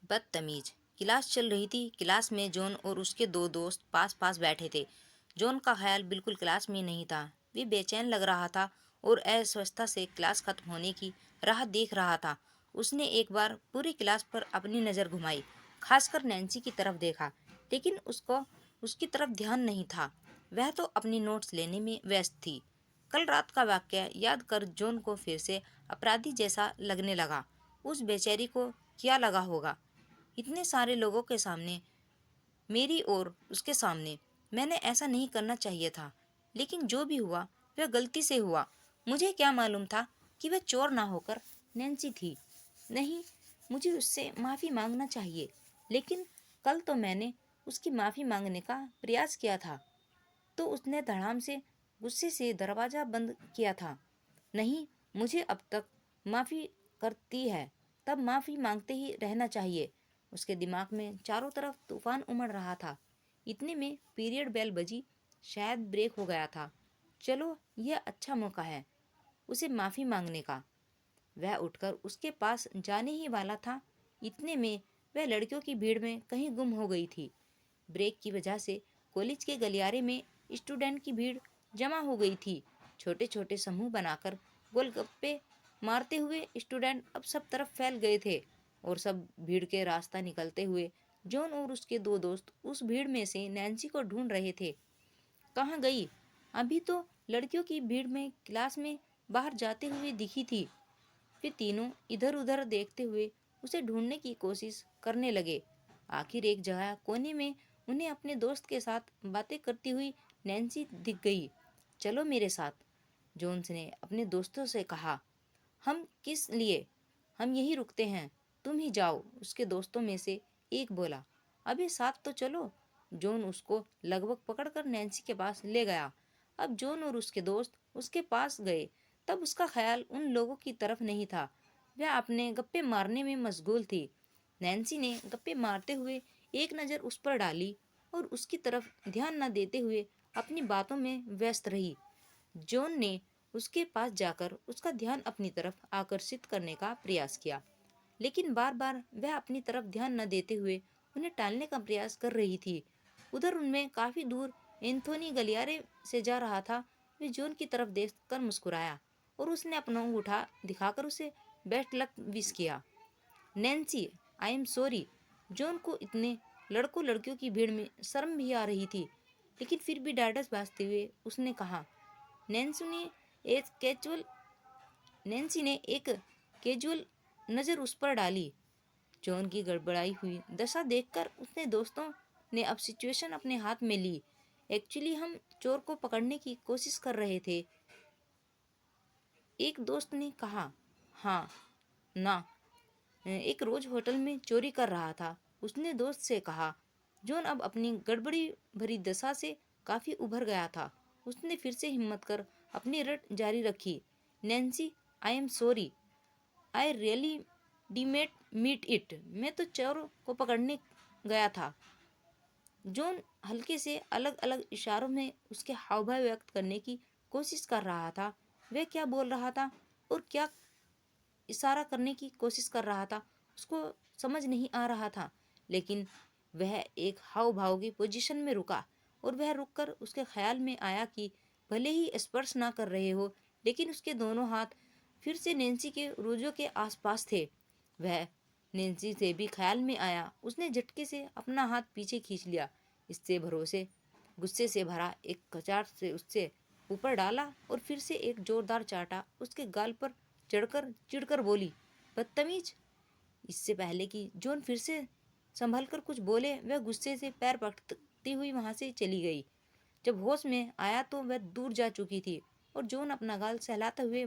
बदतमीज। क्लास चल रही थी। क्लास में जॉन और उसके दो दोस्त पास पास बैठे थे। जॉन का ख्याल बिल्कुल क्लास में नहीं था। वे बेचैन लग रहा था और अस्वस्थता से क्लास खत्म होने की राह देख रहा था। उसने एक बार पूरी क्लास पर अपनी नज़र घुमाई, खासकर नैन्सी की तरफ देखा, लेकिन उसको उसकी तरफ ध्यान नहीं था। वह तो अपनी नोट्स लेने में व्यस्त थी। कल रात का वाकया याद कर जॉन को फिर से अपराधी जैसा लगने लगा। उस बेचारी को क्या लगा होगा? इतने सारे लोगों के सामने, मेरी और उसके सामने, मैंने ऐसा नहीं करना चाहिए था। लेकिन जो भी हुआ वह गलती से हुआ। मुझे क्या मालूम था कि वह चोर ना होकर नैन्सी थी। नहीं, मुझे उससे माफ़ी मांगना चाहिए। लेकिन कल तो मैंने उसकी माफ़ी मांगने का प्रयास किया था तो उसने धड़ाम से गुस्से से दरवाज़ा बंद किया था। नहीं, मुझे अब तक माफ़ी करती है तब माफ़ी मांगते ही रहना चाहिए। उसके दिमाग में चारों तरफ तूफान उमड़ रहा था। इतने में पीरियड बेल बजी। शायद ब्रेक हो गया था। चलो, यह अच्छा मौका है उसे माफ़ी मांगने का। वह उठकर उसके पास जाने ही वाला था। इतने में वह लड़कियों की भीड़ में कहीं गुम हो गई थी। ब्रेक की वजह से कॉलेज के गलियारे में स्टूडेंट की भीड़ जमा हो गई थी। छोटे छोटे समूह बनाकर गोलगप्पे मारते हुए स्टूडेंट अब सब तरफ फैल गए थे और सब भीड़ के रास्ता निकलते हुए जॉन और उसके दो दोस्त उस भीड़ में से नैन्सी को ढूंढ रहे थे। कहाँ गई? अभी तो लड़कियों की भीड़ में क्लास में बाहर जाते हुए दिखी थी। वे तीनों इधर उधर देखते हुए उसे ढूंढने की कोशिश करने लगे। आखिर एक जगह कोने में उन्हें अपने दोस्त के साथ बातें करती हुई नैन्सी दिख गई। चलो मेरे साथ, जोन्स ने अपने दोस्तों से कहा। हम किस लिए? हम यहीं रुकते हैं, तुम ही जाओ, उसके दोस्तों में से एक बोला। अबे साथ तो चलो। जॉन उसको लगभग पकड़कर नैन्सी के पास ले गया। अब जॉन और उसके दोस्त उसके पास गए तब उसका ख्याल उन लोगों की तरफ नहीं था। वह अपने गप्पे मारने में मशगूल थी। नैन्सी ने गप्पे मारते हुए एक नज़र उस पर डाली और उसकी तरफ ध्यान न देते हुए अपनी बातों में व्यस्त रही। जॉन ने उसके पास जाकर उसका ध्यान अपनी तरफ आकर्षित करने का प्रयास किया, लेकिन बार बार वह अपनी तरफ ध्यान न देते हुए उन्हें टालने का प्रयास कर रही थी। उधर उनमें काफी दूर एंथोनी गलियारे से जा रहा था। वे जॉन की तरफ देखकर मुस्कुराया और उसने अपना अंगूठा दिखाकर उसे बेस्ट लक विश किया। Nancy, I am sorry. John को इतने लड़कों लड़कियों की भीड़ में शर्म भी आ रही थी, लेकिन फिर भी ढाढ़स बांधते हुए उसने कहा। नैन्सी ने एक कैजुअल नैन्सी ने एक कैजुअल नज़र उस पर डाली। जॉन की गड़बड़ाई हुई दशा देखकर उसने दोस्तों ने अब सिचुएशन अपने हाथ में ली। एक्चुअली हम चोर को पकड़ने की कोशिश कर रहे थे, एक दोस्त ने कहा। हाँ ना, एक रोज होटल में चोरी कर रहा था, उसने दोस्त से कहा। जॉन अब अपनी गड़बड़ी भरी दशा से काफी उभर गया था। उसने फिर से हिम्मत कर अपनी रट जारी रखी। Nancy, I am sorry, I really didn't mean it. मैं तो चोर को पकड़ने गया था। जॉन हल्के से अलग अलग इशारों में उसके हाव भाव व्यक्त करने की कोशिश कर रहा था। वह क्या बोल रहा था और क्या इशारा करने की कोशिश कर रहा था उसको समझ नहीं आ रहा था, लेकिन वह एक हाव भाव की पोजीशन में रुका और वह रुककर उसके ख्याल में आया कि भले ही स्पर्श ना कर रहे हो, लेकिन उसके दोनों हाथ फिर से नैन्सी के रोजों के आसपास थे। वह नैन्सी से भी ख्याल में आया। उसने झटके से अपना हाथ पीछे खींच लिया। इससे भरोसे गुस्से से भरा एक कचार से उससे ऊपर डाला और फिर से एक जोरदार चाटा उसके गाल पर चढ़कर चिढ़कर बोली, बदतमीज। इससे पहले कि जॉन फिर से संभल कर कुछ बोले, वह गुस्से से पैर पटकती हुई वहां से चली गई। जब होश में आया तो वह दूर जा चुकी थी और जॉन अपना गाल सहलाते हुए